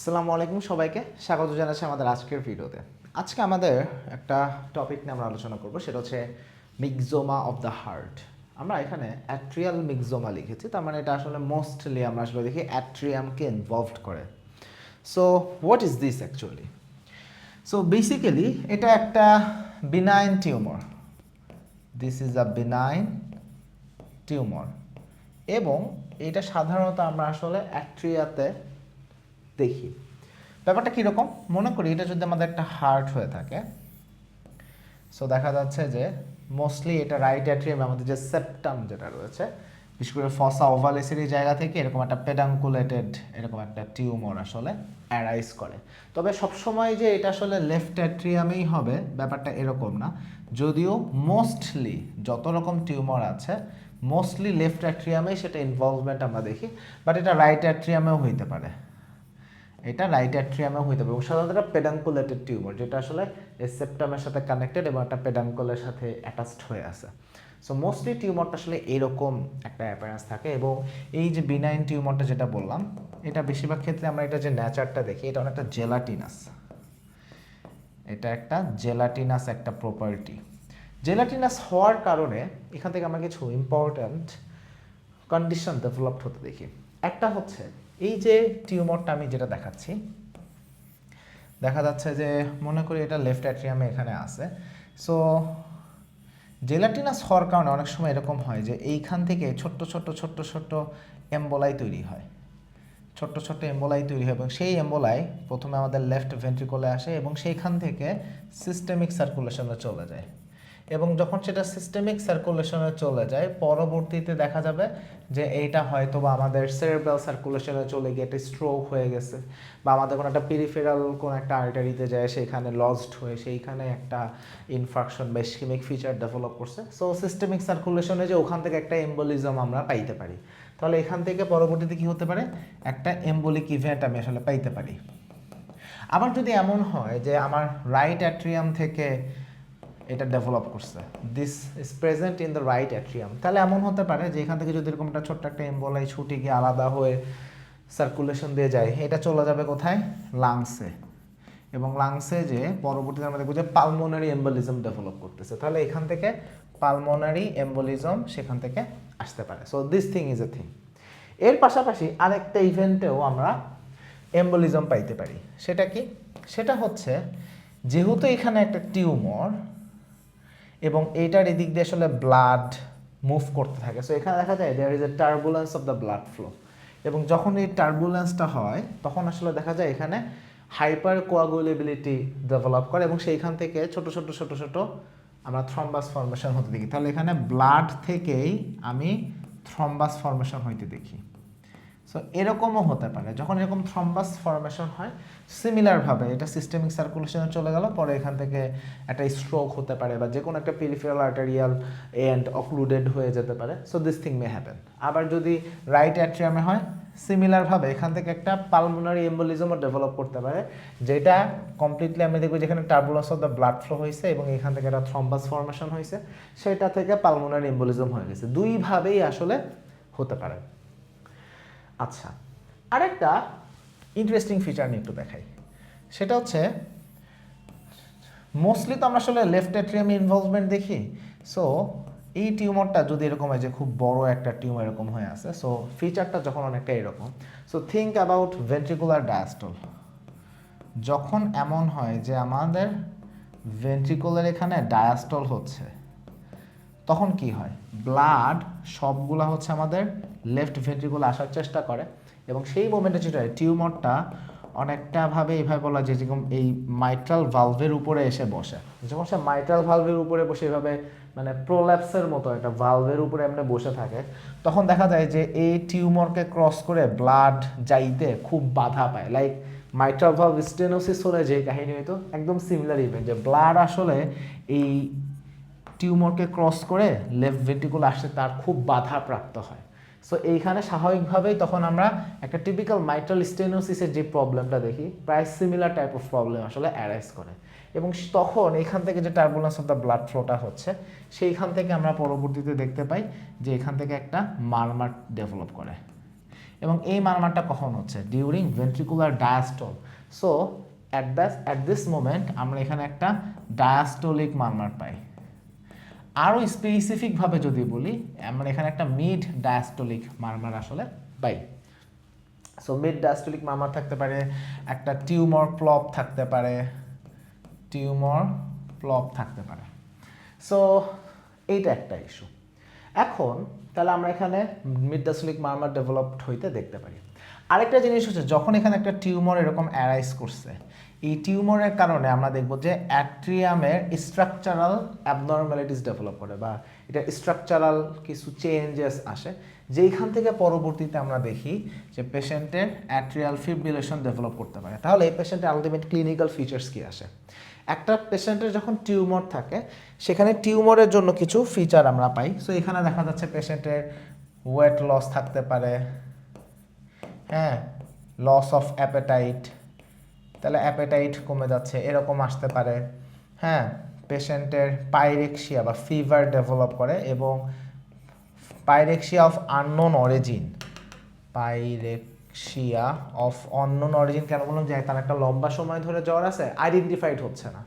আসসালামু আলাইকুম সবাইকে স্বাগত জানাচ্ছি আমাদের আজকের ভিডিওতে। আজকে আমাদের একটা টপিক নিয়ে আমরা আলোচনা করব, সেটা হচ্ছে মিক্সোমা অফ দ্য হার্ট। আমরা এখানে অ্যাট্রিয়াল মিক্সোমা লিখেছি, তার মানে এটা আসলে মোস্টলি আমরা আসলে দেখি অ্যাট্রিয়ামকে ইনভলভড করে। So what is this actually? So basically এটা একটা benign tumour. This is a benign tumour এবং এটা সাধারণত আমরা আসলে অ্যাট্রিয়াতে দেখি। ব্যাপারটা কীরকম? মনে করি এটা যদি আমাদের একটা হার্ট হয়ে থাকে, সো দেখা যাচ্ছে যে মোস্টলি এটা রাইট অ্যাট্রিয়াম, আমাদের যে সেপ্টাম যেটা রয়েছে, বিশেষ করে ফসা ওভালেসের এই জায়গা থেকে এরকম একটা পেডাঙ্কুলেটেড এরকম একটা টিউমার আসলে অ্যারাইজ করে। তবে সবসময় যে এটা আসলে লেফট অ্যাট্রিয়ামেই হবে ব্যাপারটা এরকম না, যদিও মোস্টলি যত রকম টিউমার আছে মোস্টলি লেফট অ্যাট্রিয়ামেই সেটা ইনভলভমেন্ট আমরা দেখি, বাট এটা রাইট অ্যাট্রিয়ামেও হইতে পারে। এটা রাইট অ্যাট্রিয়ামেও হইতে পারে এবং সাধারণত এটা পেডাঙ্কুলেটেড টিউমার, যেটা আসলে এই সেপ্টামের সাথে কানেক্টেড এবং একটা পেডাঙ্কুলের সাথে অ্যাটাচড হয়ে আছে। সো মোস্টলি টিউমারটা আসলে এরকম একটা অ্যাপিয়ারেন্স থাকে এবং এই যে বিনাইন টিউমারটা যেটা বললাম, এটা বেশিরভাগ ক্ষেত্রে আমরা এটা যে ন্যাচারটা দেখি, এটা অনেকটা জেলাটিনাস। এটা একটা জেলাটিনাস একটা প্রপার্টি। জেলাটিনাস হওয়ার কারণে এখান থেকে আমরা কিছু ইম্পর্ট্যান্ট কন্ডিশন ডেভেলপড হতে দেখি। একটা হচ্ছে এই যে টিউমারটা আমি যেটা দেখাচ্ছি, দেখা যাচ্ছে যে মনে করি এটা লেফট অ্যাট্রিয়ামে এখানে আছে। সো জেলাটিনাস হওয়ার কারণে অনেক সময় এরকম হয় যে এইখান থেকে ছোট্ট ছোট্ট ছোট্ট ছোট্ট এম্বোলাই তৈরি হয়, ছোট্ট ছোট্ট এম্বোলাই তৈরি হয় এবং সেই এম্বোলাই প্রথমে আমাদের লেফট ভেন্ট্রিকলে আসে এবং সেইখান থেকে সিস্টেমিক সার্কুলেশনে চলে যায় এবং যখন সেটা সিস্টেমিক সার্কুলেশনে চলে যায় পরবর্তীতে দেখা যাবে যে এইটা হয়তো বা আমাদের সেরেব্রাল সার্কুলেশনে চলে গিয়ে একটা স্ট্রোক হয়ে গেছে, বা আমাদের কোনো একটা পেরিফেরাল কোনো একটা আর্টারিতে যায় সেইখানে লস্ট হয়ে সেইখানে একটা ইনফার্কশন বা ইসকেমিক ফিচার ডেভেলপ করছে। সো সিস্টেমিক সার্কুলেশনে যে ওখান থেকে একটা এম্বোলিজম আমরা পাইতে পারি, তাহলে এখান থেকে পরবর্তীতে কি হতে পারে, একটা এম্বোলিক ইভেন্ট আমি আসলে পাইতে পারি। আবার যদি এমন হয় যে আমার রাইট অ্যাট্রিয়াম থেকে এটা ডেভেলপ করছে, this is present in the right atrium, তাহলে এমন হতে পারে যে এখান থেকে যদি এরকম একটা ছোট্ট একটা এম্বোলাই ছুটে গিয়ে আলাদা হয়ে সার্কুলেশন দিয়ে যায়, এটা চলে যাবে কোথায়, লাংসে, এবং লাংসে যে পরবর্তীতে আমরা দেখবো যে পালমোনারি এম্বোলিজম ডেভেলপ করতেছে, তাহলে এখান থেকে পালমোনারি এম্বোলিজম সেখান থেকে আসতে পারে। So this thing is a thing. এর পাশাপাশি আরেকটা ইভেন্টেও আমরা এম্বোলিজম পাইতে পারি। সেটা কি? সেটা হচ্ছে যেহেতু এখানে একটা টিউমার এবং এইটার এদিক দিয়ে আসলে ব্লাড মুভ করতে থাকে, সো এখানে দেখা যায় there is a turbulence of the blood flow, এবং যখন এই টার্বুলেন্সটা হয় তখন আসলে দেখা যায় এখানে হাইপার কোয়াগুলেবিলিটি ডেভেলপ করে এবং সেইখান থেকে ছোট ছোট ছোট ছোট আমরা থ্রম্বাস ফর্মেশন হতে দেখি। তাহলে এখানে ব্লাড থেকেই আমি থ্রম্বাস ফর্মেশন হইতে দেখি। সো এরকমও হতে পারে, যখন এরকম থ্রম্বাস ফর্মেশন হয় সিমিলারভাবে এটা সিস্টেমিক সার্কুলেশনে চলে গেল, পরে এখান থেকে একটা স্ট্রোক হতে পারে বা যে কোনো একটা পেরিফেরাল আর্টেরিয়াল এন্ড অক্লুডেড হয়ে যেতে পারে। So this thing may happen. আবার যদি রাইট অ্যাট্রিয়ামে হয় সিমিলারভাবে এখান থেকে একটা পালমোনারি এম্বোলিজমও ডেভেলপ করতে পারে, যেটা কমপ্লিটলি আমি দেখব যেখানে turbulence of the blood flow হয়েছে এবং এখান থেকে একটা থ্রম্বাস ফর্মেশন হয়েছে, সেটা থেকে পালমোনারি এম্বোলিজম হয়ে গেছে। দুইভাবেই আসলে হতে পারে। আচ্ছা, আরেকটা ইন্টারেস্টিং ফিচার নিয়ে একটু দেখাই। সেটা হচ্ছে মোস্টলি তো আমরা আসলে লেফট অ্যাট্রিয়ামে ইনভলভমেন্ট দেখি। সো এই টিউমারটা যদি এরকম হয় যে খুব বড় একটা টিউমার এরকম হয়ে আছে, সো ফিচারটা যখন অনেকটা এরকম, so think about ventricular diastole. যখন এমন হয় যে আমাদের ভেন্ট্রিকুলার এখানে ডায়াস্টল হচ্ছে, তখন কি হয়, ব্লাড সবগুলা হচ্ছে আমাদের লেফট ভেন্ট্রিকুলে আসার চেষ্টা করে এবং সেই মোমেন্টে যেটা হয় টিউমারটা অনেকটাভাবে এইভাবে বলা যায় যেরকম এই মাইট্রাল ভালভের উপরে এসে বসে। যখন সে মাইট্রাল ভালভের উপরে বসে এইভাবে মানে প্রোল্যাপসের মতো একটা ভালভের উপরে এমনি বসে থাকে, তখন দেখা যায় যে এই টিউমারকে ক্রস করে ব্লাড যাইতে খুব বাধা পায়। লাইক মাইট্রাল ভালভ স্টেনোসিস হলে যে কাহিনী হইতো একদম সিমিলার ইভেন্ট, যে ব্লাড আসলে এই টিউমারকে ক্রস করে লেফট ভেন্ট্রিকুলে আসতে তার খুব বাধা প্রাপ্ত হয়। সো এইখানে স্বাভাবিকভাবেই তখন আমরা একটা টিপিক্যাল মাইট্রাল স্টেনোসিসের যে প্রবলেমটা দেখি, প্রায় সিমিলার টাইপ অফ প্রবলেম আসলে অ্যারাইজ করে এবং তখন এইখান থেকে যে টার্বুলেন্স অফ দ্য ব্লাড ফ্লোটা হচ্ছে সেইখান থেকে আমরা পরবর্তীতে দেখতে পাই যে এখান থেকে একটা মারমার ডেভেলপ করে এবং এই মারমারটা কখন হচ্ছে? During ventricular diastole. So at this moment আমরা এখানে একটা ডায়াস্টলিক মারমার পাই। আরও স্পেসিফিকভাবে যদি বলি, আমরা এখানে একটা মিড ডায়াস্টলিক মারমার আসলে পাই। সো মিড ডায়াস্টলিক মারমার থাকতে পারে, একটা টিউমার প্লপ থাকতে পারে, সো এইটা একটা ইস্যু। এখন তাহলে আমরা এখানে মিড ডায়াস্টলিক মারমার ডেভেলপড হইতে দেখতে পারি। আরেকটা জিনিস হচ্ছে, যখন এখানে একটা টিউমার এরকম অ্যারাইজ করছে, এই টিউমারের কারণে আমরা দেখব যে অ্যাট্রিয়ামের স্ট্রাকচারাল অ্যাবনর্মালিটিস ডেভেলপ করে, বা এটা স্ট্রাকচারাল কিছু চেঞ্জেস আসে, যেইখান থেকে পরবর্তীতে আমরা দেখি যে পেশেন্টের অ্যাট্রিয়াল ফিব্রিলেশন ডেভেলপ করতে পারে। তাহলে এই পেশেন্টের আলটিমেট ক্লিনিক্যাল ফিচার্স কি আসে? একটা পেশেন্টের যখন টিউমার থাকে, সেখানে টিউমারের জন্য কিছু ফিচার আমরা পাই। সো এখানে দেখা যাচ্ছে পেশেন্টের ওয়েট লস থাকতে পারে, হ্যাঁ, লস অফ অ্যাপেটাইট, তাহলে অ্যাপেটাইট কমে যাচ্ছে এরকম আসতে পারে, হ্যাঁ। পেশেন্টের পাইরেক্সিয়া বা ফিভার ডেভেলপ করে, এবং পাইরেক্সিয়া অফ আননোন অরিজিন, কেন বললাম? যে তার একটা লম্বা সময় ধরে জ্বর আছে, আইডেন্টিফাইড হচ্ছে না।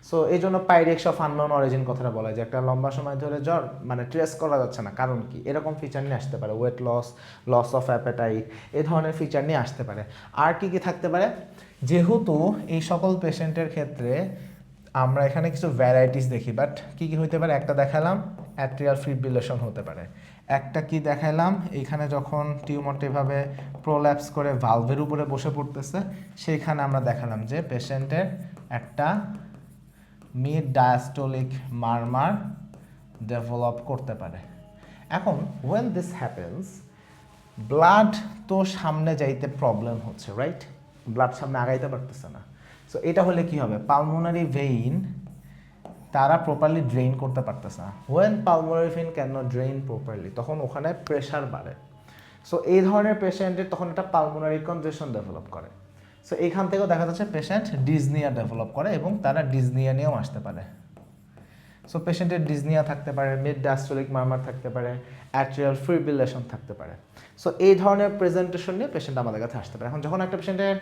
সো এই জন্য পাইরেক্সিয়া অফ আননোন অরিজিন কথাটা বলা হয়, যে একটা লম্বা সময় ধরে জ্বর, মানে ট্রেস করা যাচ্ছে না কারণ কি, এরকম ফিচার নিয়ে আসতে পারে। Weight loss, loss of appetite, এই ধরনের ফিচার নিয়ে আসতে পারে। আর কি কি থাকতে পারে? যেহেতু এই সকল পেশেন্টের ক্ষেত্রে আমরা এখানে কিছু ভ্যারাইটিস দেখি, বাট কি কি হতে পারে? একটা দেখালাম অ্যাট্রিয়াল ফিব্রিলেশন হতে পারে, একটা কি দেখালাম, এইখানে যখন টিউমারটা এভাবে প্রোল্যাপস করে ভালভের উপরে বসে পড়তেছে, সেইখানে আমরা দেখালাম যে পেশেন্টের একটা মিড ডায়াস্টলিক মারমার ডেভেলপ করতে পারে। এখন ওয়েন দিস হ্যাপেন্স, ব্লাড তো সামনে যাইতে প্রবলেম হচ্ছে, রাইট? ব্লাড সামনে আগাইতে পারতেছে না। সো এটা হলে কি হবে? পালমোনারি ভেইন তারা প্রপারলি ড্রেইন করতে পারতেছে না। When pulmonary vein can not drain properly, তখন ওখানে প্রেশার বাড়ে। সো এই ধরনের পেশেন্টের তখন একটা পালমোনারি কনজেশন ডেভেলপ করে। সো এইখান থেকেও দেখা যাচ্ছে পেশেন্ট ডিজনিয়া ডেভেলপ করে, এবং তারা ডিজনিয়া নিয়েও আসতে পারে। সো পেশেন্টের ডিজনিয়া থাকতে পারে, মিড ডায়াস্টলিক মারমার থাকতে পারে, অ্যাট্রিয়াল ফিব্রিলেশন থাকতে পারে। সো এই ধরনের প্রেজেন্টেশন নিয়ে পেশেন্ট আমাদের কাছে আসতে পারে। এখন যখন একটা পেশেন্টের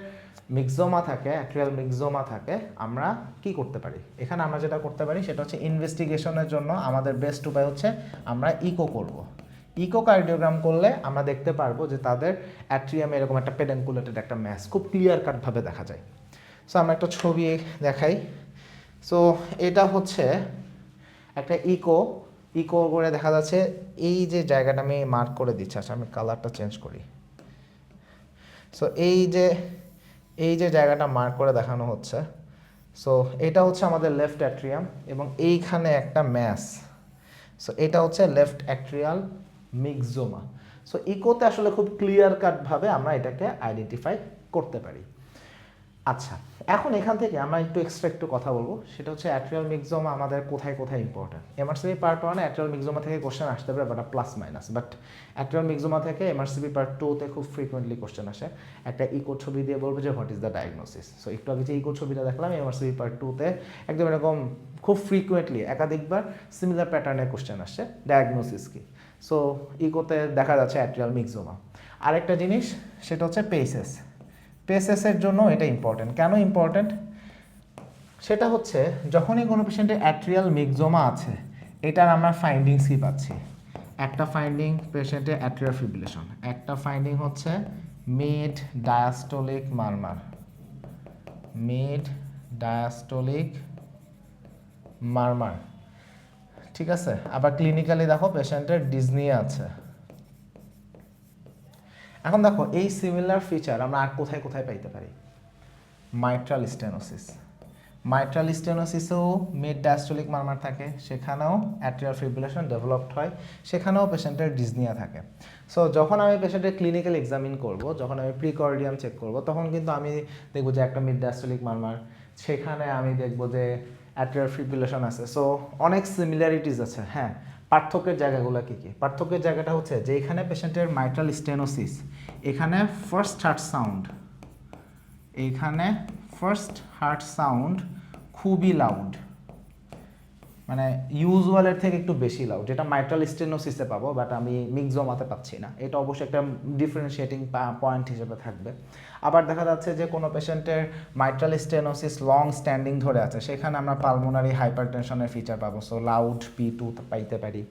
মিক্সোমা থাকে, অ্যাট্রিয়াল মিক্সোমা থাকে, আমরা কি করতে পারি? এখানে আমরা যেটা করতে পারি সেটা হচ্ছে ইনভেস্টিগেশনের জন্য আমাদের বেস্ট উপায় হচ্ছে আমরা ইকো করব। ইকোকার্ডিওগ্রাম করলে আমরা দেখতে পারবো যে তাদের অ্যাট্রিয়ামে এরকম একটা পেডেনকুলেটেড একটা ম্যাস খুব ক্লিয়ার কাটভাবে দেখা যায়। সো আমরা একটা ছবি দেখাই। সো এটা হচ্ছে একটা ইকো করে দেখা যাচ্ছে এই যে জায়গাটা আমি মার্ক করে দিচ্ছি। আচ্ছা, আমি কালারটা চেঞ্জ করি। সো এই যে জায়গাটা মার্ক করে দেখানো হচ্ছে, সো এটা হচ্ছে আমাদের লেফট অ্যাট্রিয়াম, এবং এইখানে একটা ম্যাস। সো এটা হচ্ছে লেফট অ্যাট্রিয়াল মিক্সোমা। সো ইকোতে আসলে খুব ক্লিয়ার কাটভাবে আমরা এটাকে আইডেন্টিফাই করতে পারি। আচ্ছা, এখন এখান থেকে আমরা একটু কথা বলবো, সেটা হচ্ছে অ্যাট্রিয়াল মিক্সোমা আমাদের কোথায় কোথায় important. MRCB part 1 atrial myxoma থেকে কোশ্চেন আসতে পারে, but plus minus, but atrial myxoma থেকে এমআরসিবি পার্ট 2-তে খুব ফ্রিকুয়েন্টলি কোশ্চেন আসে। একটা ইকো ছবি দিয়ে বলবো যে what is the diagnosis. So একটু আগে যে ইকো ছবিটা দেখলাম, এমআরসিবি পার্ট 2-তে একদম এরকম খুব ফ্রিকুয়েন্টলি একাধিকবার সিমিলার প্যাটার্নের কোশ্চেন আসছে, ডায়াগনোসিস কি। সো ইকোতে দেখা যাচ্ছে অ্যাট্রিয়াল মিক্সোমা। আরেকটা জিনিস সেটা হচ্ছে পেসেসের জন্য এটা ইম্পর্টেন্ট। কেন ইম্পর্টেন্ট? সেটা হচ্ছে যখনই কোনো পেশেন্টের অ্যাট্রিয়াল মিক্সোমা আছে, এটার আমরা ফাইন্ডিংস কি পাচ্ছি? একটা ফাইন্ডিং পেশেন্টের অ্যাট্রিয়াল ফিব্রিলেশন, একটা ফাইন্ডিং হচ্ছে মিড ডায়াস্টলিক মারমার, ঠিক আছে। আবার ক্লিনিক্যালি দেখো পেশেন্টের ডিজনিয়া আছে। এখন দেখো এই সিমিলার ফিচার আমরা আর কোথায় কোথায় পাইতে পারি? মাইট্রাল স্টেনোসিসেও মিড ডায়াস্টলিক মারমার থাকে, সেখানেও অ্যাট্রিয়াল ফিব্রিলেশন ডেভেলপড হয়, সেখানেও পেশেন্টের ডিজনিয়া থাকে। সো যখন আমি পেশেন্টের ক্লিনিক্যাল এক্সামিন করব, যখন আমি প্রিকর্ডিয়াম চেক করব, তখন কিন্তু আমি দেখব যে একটা মিড ডায়াস্টলিক মারমার, সেখানে আমি দেখব যে অ্যাট্রিয়াল ফিব্রিলেশন আছে। সো অনেক সিমিলারিটিস আছে। হ্যাঁ, পার্থক্যের জায়গাগুলো কী কী? পার্থক্যের জায়গাটা হচ্ছে যে এখানে পেশেন্টের মাইট্রাল স্টেনোসিস, এখানে ফার্স্ট হার্ট সাউন্ড খুবই লাউড, মানে ইউজুয়ালের থেকে একটু বেশি লাউড, যেটা মাইট্রাল স্টেনোসিসে পাবো বাট আমি মিক্সোমাতে পাচ্ছি না। এটা অবশ্যই একটা ডিফারেন্সিয়েটিং পয়েন্ট হিসেবে থাকবে। আবার দেখা যাচ্ছে যে কোনো পেশেন্টের মাইট্রাল স্টেনোসিস লং স্ট্যান্ডিং ধরে আছে, সেখানে আমরা পালমোনারি হাইপারটেনশনের ফিচার পাবো, সো লাউড P2 পাইতে পারি।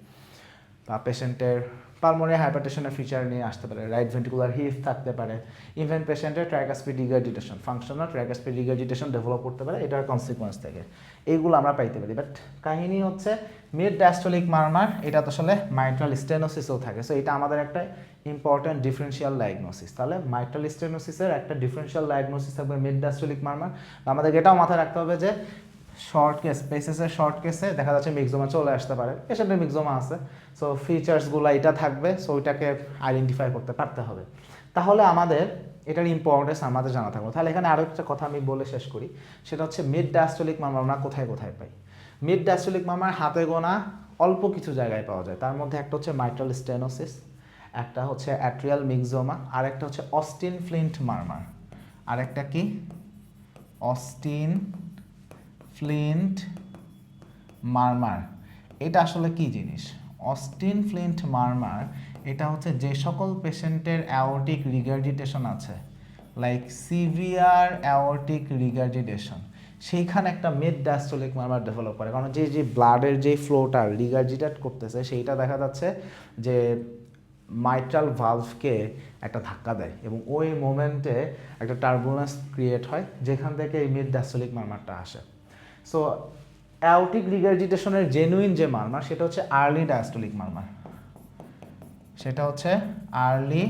বা পেশেন্টের পালমোনারি হাইপারটেনশনের ফিচার নিয়ে আসতে পারে, রাইট ভেন্ট্রিকুলার হিভ থাকতে পারে, ইভেন পেশেন্টের tricuspid regurgitation, functional tricuspid regurgitation develop করতে পারে এটার কনসিকুয়েন্স থেকে, এইগুলো আমরা পাইতে পারি। বাট কাহিনী হচ্ছে মিড ডায়াস্টোলিক মারমার, এটা তো আসলে মাইট্রাল স্টেনোসিসও থাকে, সো এটা আমাদের একটা ইম্পর্টেন্ট ডিফারেন্সিয়াল ডায়াগনোসিস। তাহলে মাইট্রাল স্টেনোসিসের একটা ডিফারেন্সিয়াল ডায়াগনোসিস থাকবে মিড ডায়াস্টোলিক মারমার। আমাদেরকে এটাও মাথায় রাখতে হবে যে শর্ট কেস, পেসেসের শর্ট কেসে দেখা যাচ্ছে মিক্সোমা চলে আসতে পারে, পেশেন্টের মিক্সোমা আছে, সো ফিচার্সগুলো এটা থাকবে, সো ওইটাকে আইডেন্টিফাই করতে পারতে হবে। তাহলে আমাদের এটার ইম্পর্টেন্স আমাদের জানা থাকবে। তাহলে এখানে আরও একটা কথা আমি বলে শেষ করি, সেটা হচ্ছে মিড ডায়াস্টোলিক মারমার আমরা কোথায় কোথায় পাই। মিড ডায়াস্টোলিক মারমার হাতে গোনা অল্প কিছু জায়গায় পাওয়া যায়, তার মধ্যে একটা হচ্ছে মাইট্রাল স্টেনোসিস, একটা হচ্ছে অ্যাট্রিয়াল মিক্সোমা, আর একটা হচ্ছে অস্টিন ফ্লিন্ট মারমার, আর একটা কি অস্টিন ফ্লিন্ট মারমার। এটা আসলে কি জিনিস? অস্টিন ফ্লিন্ট মারমার এটা হচ্ছে যে সকল পেশেন্টের অ্যাওর্টিক রিগার্জিটেশন আছে, লাইক সিভিয়ার অ্যাওর্টিক রিগার্জিটেশন, সেইখানে একটা মিড ডায়াস্টোলিক মারমার ডেভেলপ করে। কারণ যে ব্লাডের যে ফ্লোটা রিগার্জিটেট করতেছে সেইটা দেখা যাচ্ছে যে মাইট্রাল ভালভকে একটা ধাক্কা দেয় এবং ওই মোমেন্টে একটা টার্বুলেন্স ক্রিয়েট হয়, যেখান থেকে এই মিড ডায়াস্টোলিক মারমারটা আসে। সো অ্যাওর্টিক রিগার্জিটেশনের জেনুইন যে মারমার সেটা হচ্ছে আর্লি ডায়াস্টোলিক মারমার, সেটা হচ্ছে আর্লি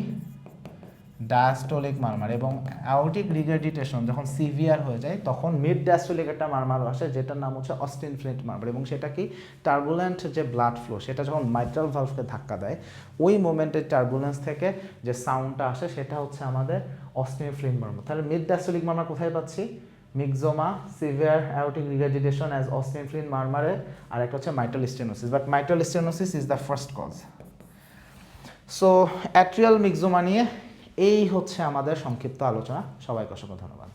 ডায়াস্টোলিক মারমার। এবং অ্যাওর্টিক রিগার্জিটেশন যখন সিভিয়ার হয়ে যায় তখন মিড ডায়াস্টোলিক একটা মারমার আসে, যেটার নাম হচ্ছে অস্টিন ফ্লিন্ট মারমার। এবং সেটা কি টার্বুলেন্ট যে ব্লাড ফ্লো সেটা যখন মাইট্রাল ভালভকে ধাক্কা দেয়, ওই মোমেন্টের টার্বুলেন্স থেকে যে সাউন্ডটা আসে সেটা হচ্ছে আমাদের অস্টিন ফ্লিন্ট মারমার। তাহলে মিড ডায়াস্টোলিক মারমার কোথায় পাচ্ছি? Myxoma, severe aortic regurgitation as Austin Flint মারমারে, আর একটা হচ্ছে mitral stenosis. But mitral stenosis is the first cause. So atrial myxoma নিয়ে এই হচ্ছে আমাদের সংক্ষিপ্ত আলোচনা। সবাইকে অসংখ্য ধন্যবাদ।